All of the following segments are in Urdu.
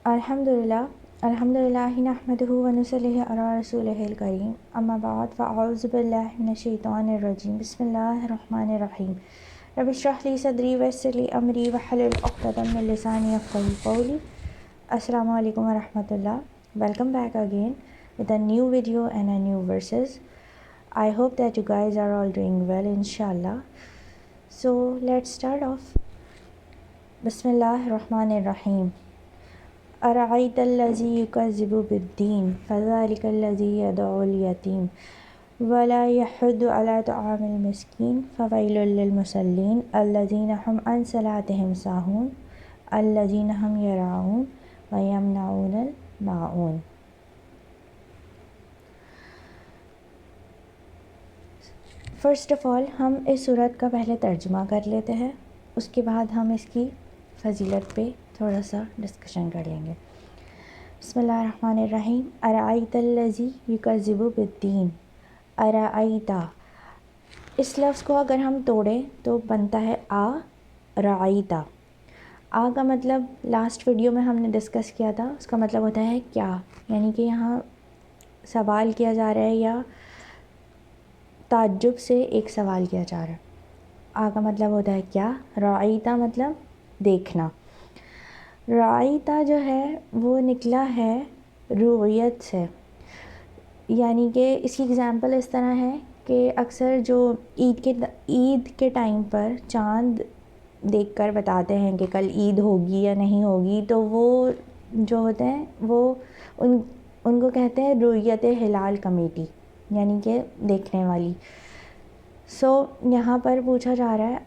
الحمدللہ نحمدہ ونصلی علی رسولہ الکریم اما بعد فاعوذ باللہ من الشیطان الرجیم بسم اللہ الرحمن الرحیم رب اشرح لی صدری ویسر لی امری واحلل عقدۃ من لسانی یفقہوا قولی. السلام علیکم ورحمۃ اللہ. Welcome back again with a new video and a new verses. I hope that you guys are all doing well inshallah. So let's start off. بسم اللہ الرحمن الرحیم. أرأيت الذي يكذب بالدين فذلك الذي يدعو اليتيم ولا يحض على طعام المسكين فويل للمصلين الذين هم عن صلاتهم ساهون الذين هم يراءون ويمنعون الماعون. فرسٹ آف آل ہم اس صورت کا پہلے ترجمہ کر لیتے ہیں، اس کے بعد ہم اس کی فضیلت پہ تھوڑا سا ڈسکشن کر لیں گے. بسم اللہ الرحمن الرحیم. ارأیت الذی یکذب بالدین. ارأیت، اس لفظ کو اگر ہم توڑیں تو بنتا ہے رأیت. کا مطلب لاسٹ ویڈیو میں ہم نے ڈسکس کیا تھا، اس کا مطلب ہوتا ہے کیا، یعنی کہ یہاں سوال کیا جا رہا ہے یا تعجب سے ایک سوال کیا جا رہا ہے. کا مطلب ہوتا ہے کیا، رأیت مطلب دیکھنا. رأیتا جو ہے وہ نکلا ہے رؤیت سے، یعنی کہ اس کی اگزامپل اس طرح ہے کہ اکثر جو عید کے ٹائم پر چاند دیکھ کر بتاتے ہیں کہ کل عید ہوگی یا نہیں ہوگی، تو وہ جو ہوتے ہیں وہ ان کو کہتے ہیں رؤیت ہلال کمیٹی، یعنی کہ دیکھنے والی. سو یہاں پر پوچھا جا رہا ہے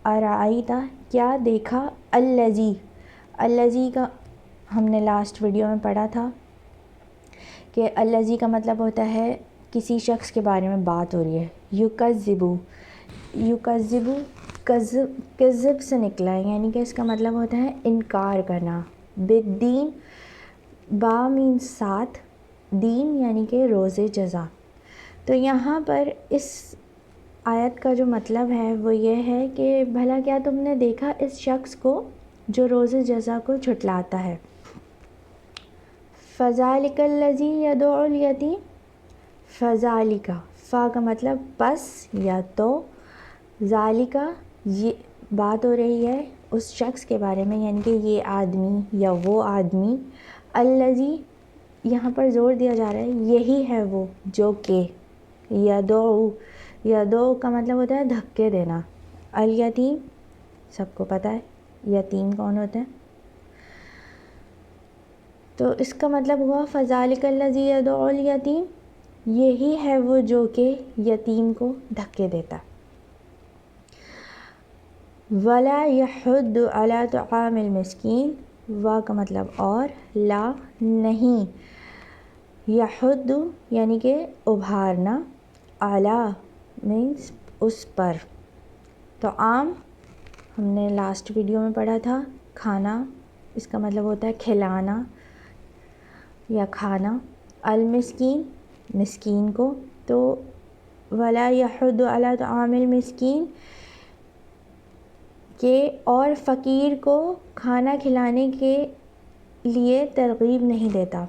ارأیتا، کیا دیکھا، الذی کا ہم نے لاسٹ ویڈیو میں پڑھا تھا کہ الذی کا مطلب ہوتا ہے کسی شخص کے بارے میں بات ہو رہی ہے. یکذب کذب سے نکلا ہے، یعنی کہ اس کا مطلب ہوتا ہے انکار کرنا. بالدین، با مینس ساتھ، دین یعنی کہ روز جزا. تو یہاں پر اس آیت کا جو مطلب ہے وہ یہ ہے کہ بھلا کیا تم نے دیکھا اس شخص کو جو روز جزا کو جھٹلاتا ہے. فذالک الذی یدعو الیتیم. فذالک، فا کا مطلب پس یا تو، ذالکا یہ بات ہو رہی ہے اس شخص کے بارے میں، یعنی کہ یہ آدمی یا وہ آدمی. الذی، یہاں پر زور دیا جا رہا ہے یہی ہے وہ جو کہ، یدعو کا مطلب ہوتا ہے دھکے دینا. الیتیم سب کو پتہ ہے یتیم کون ہوتے ہیں، تو اس کا مطلب ہوا فذالک الذی یدعو الیتیم، یہی ہے وہ جو کہ یتیم کو دھکے دیتا. ولا یحض علی طعام المسکین، وا کا مطلب اور، لا نہیں، یحض یعنی کہ ابھارنا، علی مینس اس پر. تو عام ہم نے لاسٹ ویڈیو میں پڑھا تھا کھانا، اس کا مطلب ہوتا ہے کھلانا یا کھانا. المسکین مسکین کو، تو ولا یحض علی طعام المسکین کہ اور فقیر کو کھانا کھلانے کے لیے ترغیب نہیں دیتا،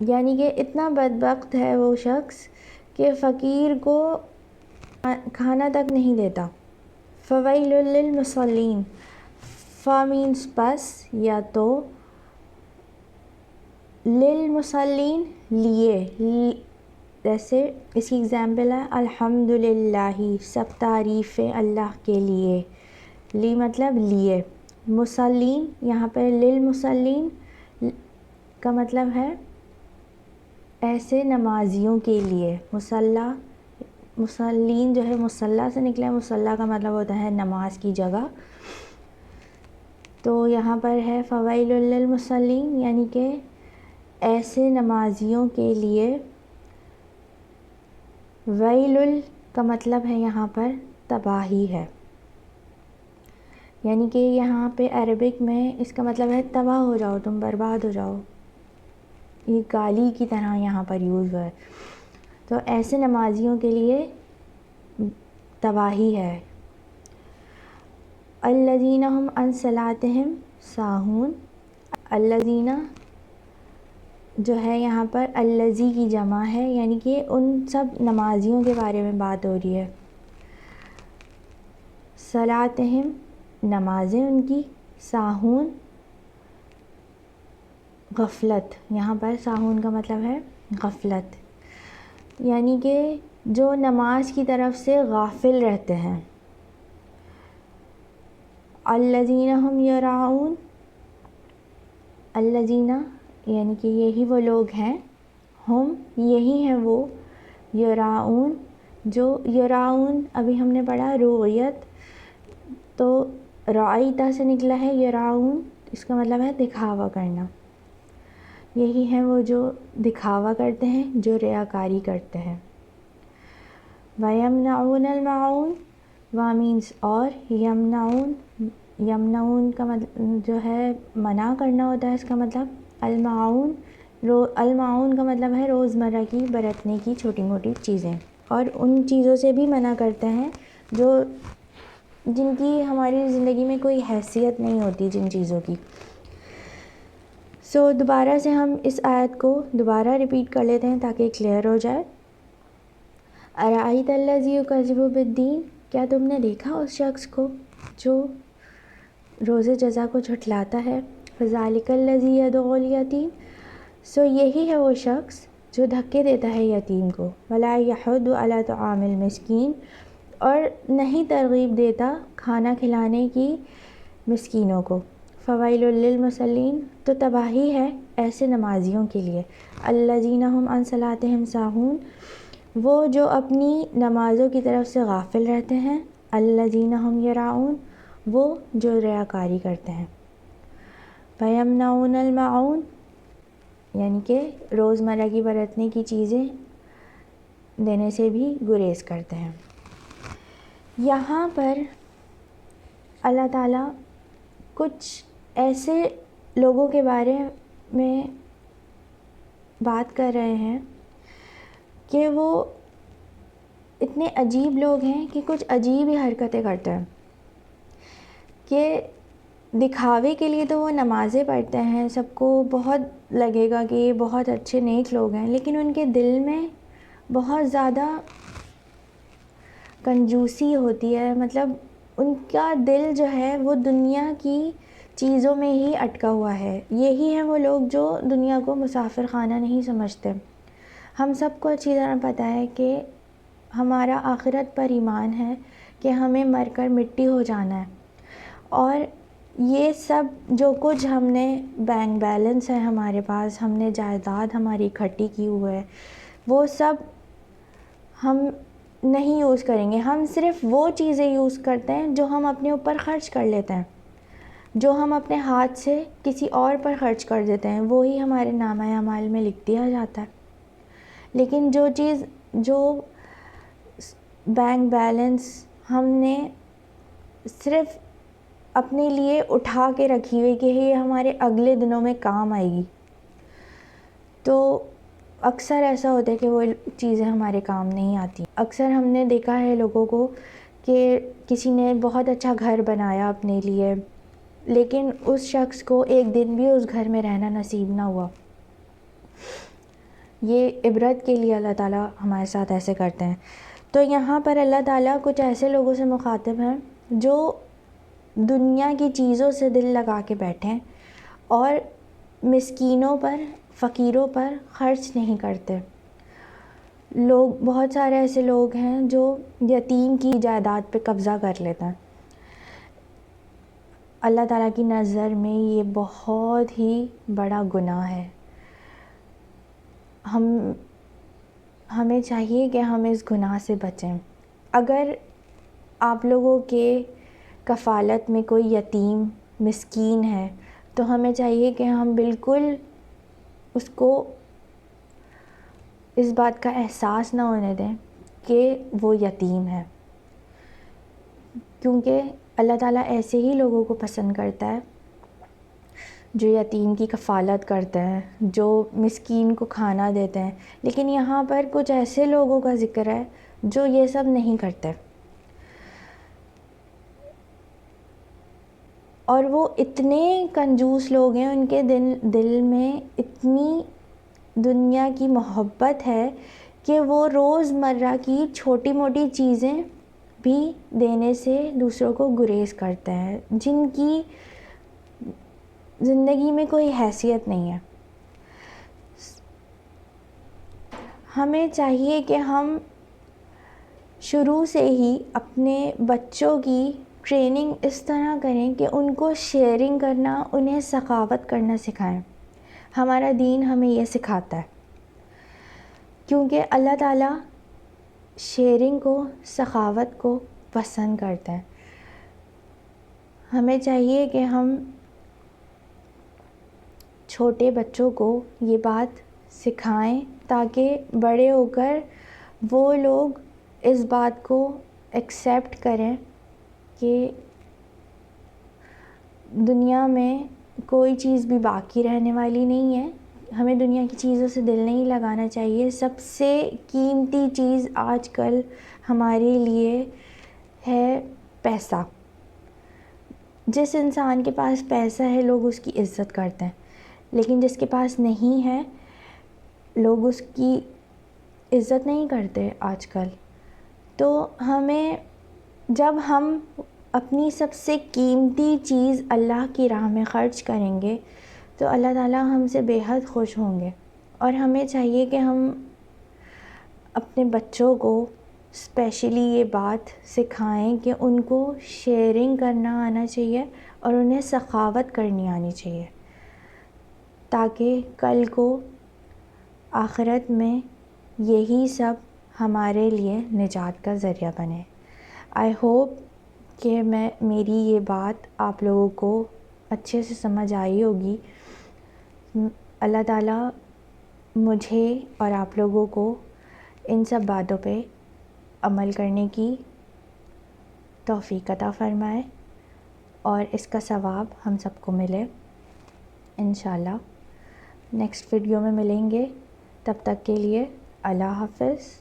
یعنی کہ اتنا بدبخت ہے وہ شخص کہ فقیر کو کھانا تک نہیں دیتا. فویل للمصلین، فا مینس پس یا تو، للمصلین لیے، جیسے اس کی اگزامپل ہے الحمدللہ سب تعریفیں اللہ کے لیے، لی مطلب لیے. مصلین یہاں پر للمصلین کا مطلب ہے ایسے نمازیوں کے لیے. مصلین جو ہے مصلی سے نکلا ہے، مصلی کا مطلب ہوتا ہے نماز کی جگہ. تو یہاں پر ہے فویل للمصلین یعنی کہ ایسے نمازیوں کے لیے. ویل کا مطلب ہے یہاں پر تباہی ہے، یعنی کہ یہاں پہ عربک میں اس کا مطلب ہے تباہ ہو جاؤ، تم برباد ہو جاؤ، یہ گالی کی طرح یہاں پر یوز ہوا ہے. تو ایسے نمازیوں کے لیے تباہی ہے. الذین هم عن صلاتہم ساہون، الذین جو ہے یہاں پر الذی کی جمع ہے، یعنی کہ ان سب نمازیوں کے بارے میں بات ہو رہی ہے. صلاتہم نمازیں ان کی، ساہون غفلت، یہاں پر ساہون کا مطلب ہے غفلت، یعنی کہ جو نماز کی طرف سے غافل رہتے ہیں. الذین هم یراؤون، الذین یعنی کہ یہی وہ لوگ ہیں، ہم یہی ہیں وہ، یراؤون جو یراؤون ابھی ہم نے پڑھا رؤیت، تو رعیتا سے نکلا ہے یراؤون، اس کا مطلب ہے دکھاوا کرنا. یہی ہیں وہ جو دکھاوا کرتے ہیں، جو ریاکاری کرتے ہیں. وَيَمْنَعُونَ الْمَاعُونَ، وامینس اور یمنعون، یمنعون کا مطلب جو ہے منع کرنا ہوتا ہے، اس کا مطلب الماعون، الماعون کا مطلب ہے روزمرہ کی برتنے کی چھوٹی موٹی چیزیں، اور ان چیزوں سے بھی منع کرتے ہیں جو جن کی ہماری زندگی میں کوئی حیثیت نہیں ہوتی، جن چیزوں کی. دوبارہ سے ہم اس آیت کو دوبارہ ریپیٹ کر لیتے ہیں تاکہ کلیئر ہو جائے. ارأیت الذی یکذب بالدین، کیا تم نے دیکھا اس شخص کو جو روز جزا کو جھٹلاتا ہے. فذلک الذی یدعو الیتیم، یہی ہے وہ شخص جو دھکے دیتا ہے یتیم کو. ولا یحض علی طعام المسکین، اور نہیں ترغیب دیتا کھانا کھلانے کی مسکینوں کو. فویل للمصلین، تو تباہی ہے ایسے نمازیوں کے لیے. الذین هم عن صلاتہم ساہون، وہ جو اپنی نمازوں کی طرف سے غافل رہتے ہیں. الذین هم یراؤون، وہ جو ریاکاری کرتے ہیں. وَيَمْنَعُونَ الْمَاعُونَ، یعنی کہ روزمرہ کی برتنے کی چیزیں دینے سے بھی گریز کرتے ہیں. یہاں پر اللہ تعالیٰ کچھ ایسے لوگوں کے بارے میں بات کر رہے ہیں کہ وہ اتنے عجیب لوگ ہیں کہ کچھ عجیب ہی حرکتیں کرتے ہیں، کہ دکھاوے کے لیے تو وہ نمازیں پڑھتے ہیں، سب کو بہت لگے گا کہ یہ بہت اچھے نیک لوگ ہیں، لیکن ان کے دل میں بہت زیادہ کنجوسی ہوتی ہے. مطلب ان کا دل جو ہے وہ دنیا کی چیزوں میں ہی اٹکا ہوا ہے. یہی ہیں وہ لوگ جو دنیا کو مسافر خانہ نہیں سمجھتے. ہم سب کو اچھی طرح پتہ ہے کہ ہمارا آخرت پر ایمان ہے کہ ہمیں مر کر مٹی ہو جانا ہے، اور یہ سب جو کچھ ہم نے بینک بیلنس ہے ہمارے پاس، ہم نے جائیداد ہماری اکٹھی کی ہوئی ہے، وہ سب ہم نہیں یوز کریں گے. ہم صرف وہ چیزیں یوز کرتے ہیں جو ہم اپنے اوپر خرچ کر لیتے ہیں، جو ہم اپنے ہاتھ سے کسی اور پر خرچ کر دیتے ہیں، وہی ہمارے نامہ اعمال میں لکھ دیا جاتا ہے. لیکن جو چیز جو بینک بیلنس ہم نے صرف اپنے لیے اٹھا کے رکھی ہوئی کہ یہ ہمارے اگلے دنوں میں کام آئے گی، تو اکثر ایسا ہوتا ہے کہ وہ چیزیں ہمارے کام نہیں آتی. اکثر ہم نے دیکھا ہے لوگوں کو کہ کسی نے بہت اچھا گھر بنایا اپنے لیے، لیکن اس شخص کو ایک دن بھی اس گھر میں رہنا نصیب نہ ہوا. یہ عبرت کے لیے اللہ تعالیٰ ہمارے ساتھ ایسے کرتے ہیں. تو یہاں پر اللہ تعالیٰ کچھ ایسے لوگوں سے مخاطب ہیں جو دنیا کی چیزوں سے دل لگا کے بیٹھیں اور مسکینوں پر، فقیروں پر خرچ نہیں کرتے. بہت سارے ایسے لوگ ہیں جو یتیم کی جائیداد پہ قبضہ کر لیتے ہیں. اللہ تعالیٰ کی نظر میں یہ بہت ہی بڑا گناہ ہے. ہمیں چاہیے کہ ہم اس گناہ سے بچیں. اگر آپ لوگوں کے کفالت میں کوئی یتیم مسکین ہے تو ہمیں چاہیے کہ ہم بالکل اس کو اس بات کا احساس نہ ہونے دیں کہ وہ یتیم ہے، کیونکہ اللہ تعالیٰ ایسے ہی لوگوں کو پسند کرتا ہے جو یتیم کی کفالت کرتے ہیں، جو مسکین کو کھانا دیتے ہیں. لیکن یہاں پر کچھ ایسے لوگوں کا ذکر ہے جو یہ سب نہیں کرتے. اور وہ اتنے کنجوس لوگ ہیں، ان کے دل میں اتنی دنیا کی محبت ہے کہ وہ روز مرہ کی چھوٹی موٹی چیزیں بھی دینے سے دوسروں کو گریز کرتے ہیں، جن کی زندگی میں کوئی حیثیت نہیں ہے۔ ہمیں چاہیے کہ ہم شروع سے ہی اپنے بچوں کی ٹریننگ اس طرح کریں کہ ان کو شیئرنگ کرنا، انہیں سخاوت کرنا سکھائیں۔ ہمارا دین ہمیں یہ سکھاتا ہے، کیونکہ اللہ تعالیٰ شیئرنگ کو، سخاوت کو پسند کرتا ہے۔ ہمیں چاہیے کہ ہم چھوٹے بچوں کو یہ بات سکھائیں تاکہ بڑے ہو کر وہ لوگ اس بات کو ایکسیپٹ کریں کہ دنیا میں کوئی چیز بھی باقی رہنے والی نہیں ہے۔ ہمیں دنیا کی چیزوں سے دل نہیں لگانا چاہیے۔ سب سے قیمتی چیز آج کل ہمارے لیے ہے پیسہ۔ جس انسان کے پاس پیسہ ہے لوگ اس کی عزت کرتے ہیں، لیکن جس کے پاس نہیں ہے لوگ اس کی عزت نہیں کرتے آج کل۔ تو ہمیں، جب ہم اپنی سب سے قیمتی چیز اللہ کی راہ میں خرچ کریں گے تو اللہ تعالیٰ ہم سے بے حد خوش ہوں گے۔ اور ہمیں چاہیے کہ ہم اپنے بچوں کو اسپیشلی یہ بات سکھائیں کہ ان کو شیئرنگ کرنا آنا چاہیے اور انہیں سخاوت کرنی آنی چاہیے، تاکہ کل کو آخرت میں یہی سب ہمارے لیے نجات کا ذریعہ بنے۔ آئی ہوپ کہ میری یہ بات آپ لوگوں کو اچھے سے سمجھ آئی ہوگی۔ اللہ تعالیٰ مجھے اور آپ لوگوں کو ان سب باتوں پہ عمل کرنے کی توفیق عطا فرمائے اور اس کا ثواب ہم سب کو ملے انشاءاللہ۔ نیکسٹ ویڈیو میں ملیں گے، تب تک کے لیے اللہ حافظ۔